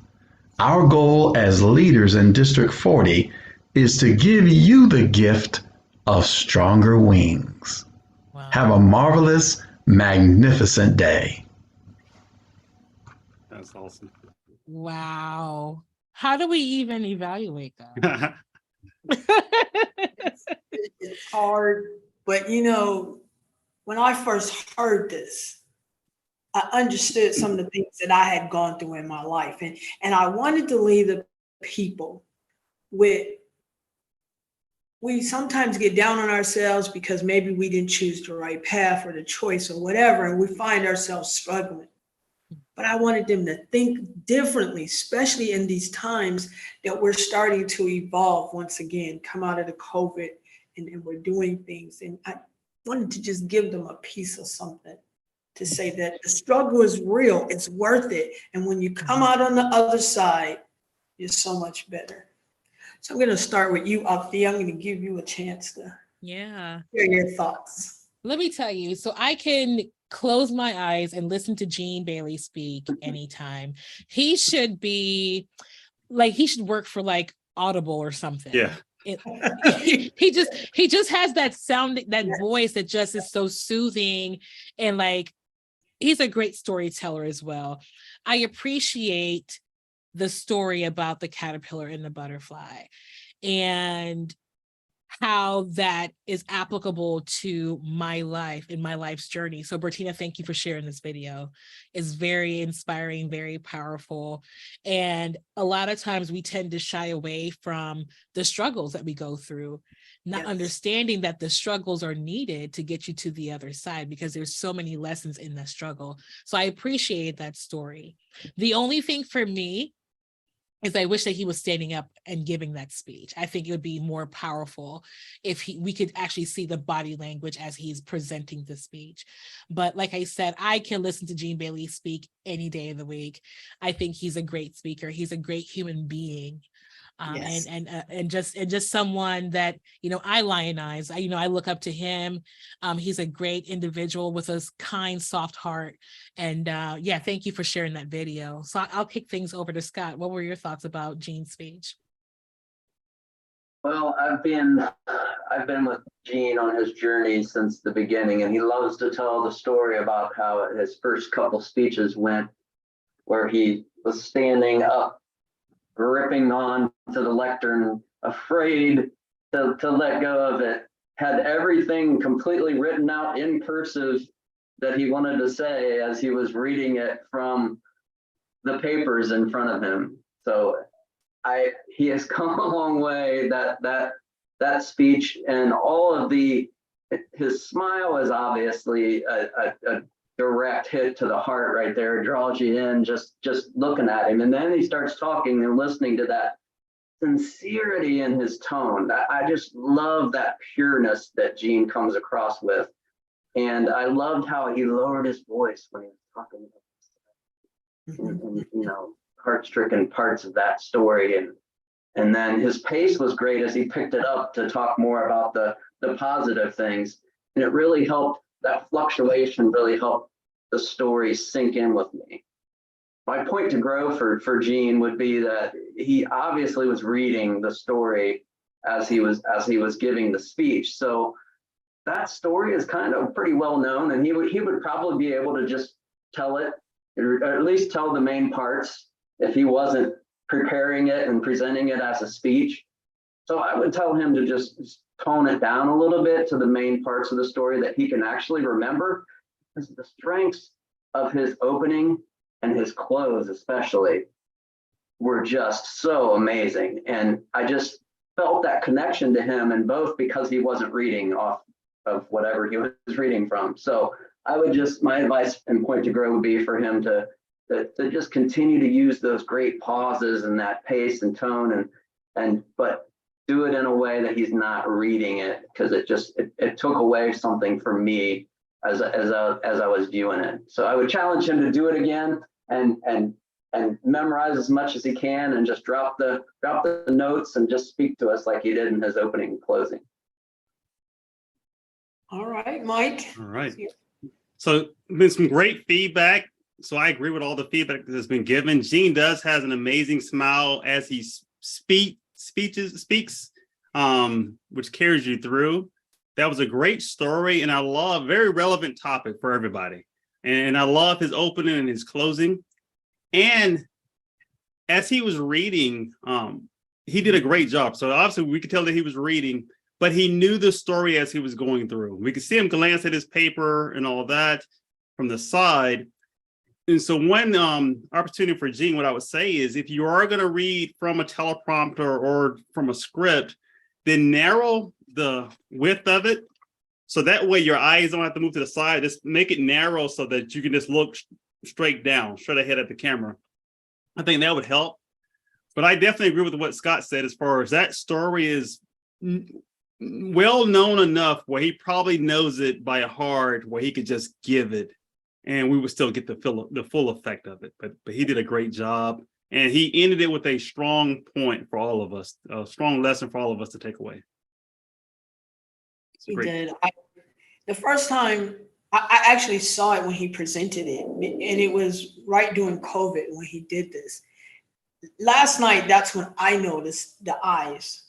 Our goal as leaders in District 40 is to give you the gift of stronger wings. Wow. Have a marvelous, magnificent day. That's awesome. Wow. How do we even evaluate that? It's hard, but you know, when I first heard this, I understood some of the things that I had gone through in my life. And I wanted to leave the people with, we sometimes get down on ourselves because maybe we didn't choose the right path or the choice or whatever, and we find ourselves struggling. But I wanted them to think differently, especially in these times that we're starting to evolve once again, come out of the COVID, and we're doing things. And I wanted to just give them a piece of something to say that the struggle is real, it's worth it. And when you come out on the other side, you're so much better. So I'm going to start with you, Althea. I'm going to give you a chance to Yeah. share your thoughts. Let me tell you, so I can close my eyes and listen to Gene Bailey speak anytime. He should be like, he should work for like Audible or something. Yeah. He just has that sound, that voice that just is so soothing, and like, he's a great storyteller as well. I appreciate the story about the caterpillar and the butterfly and how that is applicable to my life and my life's journey. So Bertina, thank you for sharing this video. It's very inspiring, very powerful. And a lot of times we tend to shy away from the struggles that we go through, not understanding that the struggles are needed to get you to the other side, because there's so many lessons in the struggle. So I appreciate that story. The only thing for me is I wish that he was standing up and giving that speech. I think it would be more powerful if we could actually see the body language as he's presenting the speech. But like I said, I can listen to Gene Bailey speak any day of the week. I think he's a great speaker. He's a great human being. And just someone that, you know, I lionize. I look up to him. He's a great individual with a kind, soft heart. And yeah, thank you for sharing that video. So I'll kick things over to Scott. What were your thoughts about Gene's speech? Well, I've been with Gene on his journey since the beginning, and he loves to tell the story about how his first couple speeches went, where he was standing up, gripping on to the lectern, afraid to let go of it, had everything completely written out in cursive that he wanted to say as he was reading it from the papers in front of him. So he has come a long way. That speech and all of his smile is obviously a direct hit to the heart right there, draws you in just looking at him. And then he starts talking and listening to that sincerity in his tone. I just love that pureness that Gene comes across with. And I loved how he lowered his voice when he was talking about and, you know, heart-stricken parts of that story. And then his pace was great as he picked it up to talk more about the positive things. And it really helped, that fluctuation really helped the story sink in with me. My point to grow for Gene would be that he obviously was reading the story as he was giving the speech. So that story is kind of pretty well known, and he would probably be able to just tell it, or at least tell the main parts, if he wasn't preparing it and presenting it as a speech. So I would tell him to just tone it down a little bit to the main parts of the story that he can actually remember, because the strengths of his opening and his close especially were just so amazing. And I just felt that connection to him, and both because he wasn't reading off of whatever he was reading from. So I would just, my advice and point to grow would be for him to just continue to use those great pauses and that pace and tone, but do it in a way that he's not reading it, because it took away something from me as I was viewing it. So I would challenge him to do it again and memorize as much as he can, and just drop the notes and just speak to us like he did in his opening and closing. All right, Mike. All right. So been some great feedback. So I agree with all the feedback that has been given. Gene has an amazing smile as he speaks, which carries you through. That was a great story, and I love, very relevant topic for everybody. And I love his opening and his closing. And as he was reading, he did a great job. So obviously we could tell that he was reading, but he knew the story as he was going through. We could see him glance at his paper and all that from the side. And so one opportunity for Gene, what I would say is, if you are going to read from a teleprompter or from a script, then narrow the width of it. So that way your eyes don't have to move to the side. Just make it narrow so that you can just look straight ahead at the camera. I think that would help. But I definitely agree with what Scott said, as far as that story is well known enough where he probably knows it by heart, where he could just give it and we would still get the full effect of it. But he did a great job, and he ended it with a strong point for all of us, a strong lesson for all of us to take away. He did. The first time I actually saw it when he presented it, and it was right during COVID when he did this. Last night, that's when I noticed the eyes.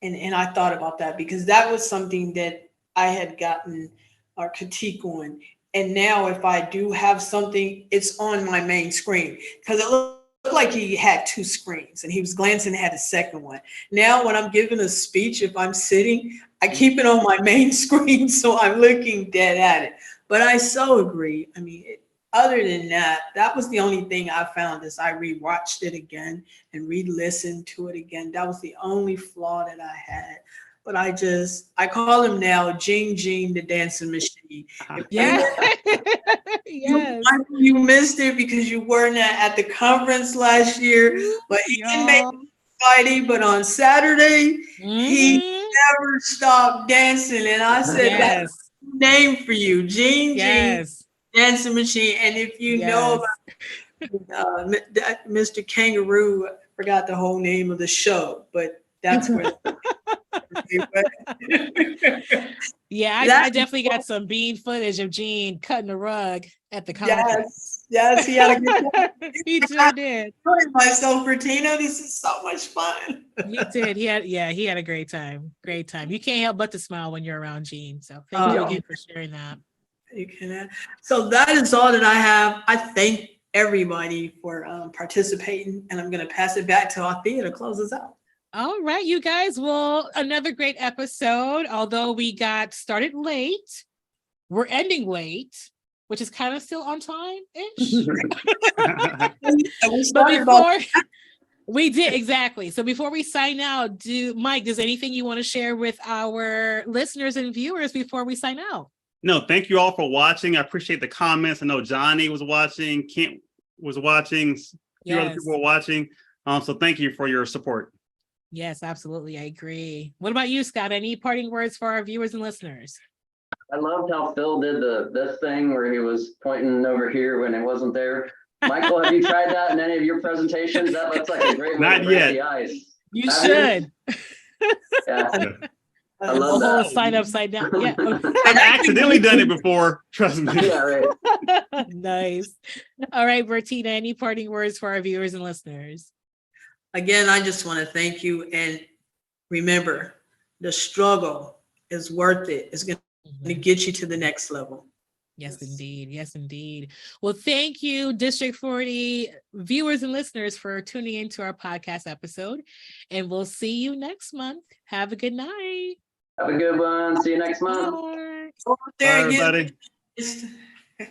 And I thought about that, because that was something that I had gotten a critique on. And now if I do have something, it's on my main screen, because it looked like he had two screens and he was glancing at a second one. Now when I'm giving a speech, if I'm sitting, I keep it on my main screen, so I'm looking dead at it. But I so agree. I mean, other than that, that was the only thing I found as I rewatched it again and re-listened to it again. That was the only flaw that I had. But I call him now Gene the dancing machine. Yeah. Yes. You missed it because you weren't at the conference last year, but he didn't make it Friday, but on Saturday, he never stopped dancing. And I said, that's a name for you, Gene, dancing machine. And if you know about Mr. Kangaroo, I forgot the whole name of the show, but that's where. I definitely got some bean footage of Gene cutting the rug at the conference. Yes, he had a good time. He sure did. I enjoyed myself, Bertina. This is so much fun. He did. He had a great time. Great time. You can't help but to smile when you're around Gene. So thank you again for sharing that. You can. So that is all that I have. I thank everybody for participating, and I'm going to pass it back to Althea to close us out. All right, you guys. Well, another great episode. Although we got started late, we're ending late, which is kind of still on time-ish. We did, exactly. So before we sign out, Mike, does anything you want to share with our listeners and viewers before we sign out? No, thank you all for watching. I appreciate the comments. I know Johnny was watching, Kent was watching, a few other people were watching. So thank you for your support. Yes, absolutely. I agree. What about you, Scott? Any parting words for our viewers and listeners? I loved how Phil did this thing where he was pointing over here when it wasn't there. Michael, have you tried that in any of your presentations? That looks like a great way to break the ice. You should. Yeah. I love Hold that. a sign upside down. Yeah. I've accidentally done it before. Trust me. Yeah, right. Nice. All right, Bertina, any parting words for our viewers and listeners? Again, I just want to thank you. And remember, the struggle is worth it. It's going to get you to the next level. Yes, Yes. indeed. Yes, indeed. Well, thank you, District 40 viewers and listeners, for tuning into our podcast episode. And we'll see you next month. Have a good night. Have a good one. See you next month. Bye. Go out there Bye, and get everybody. it.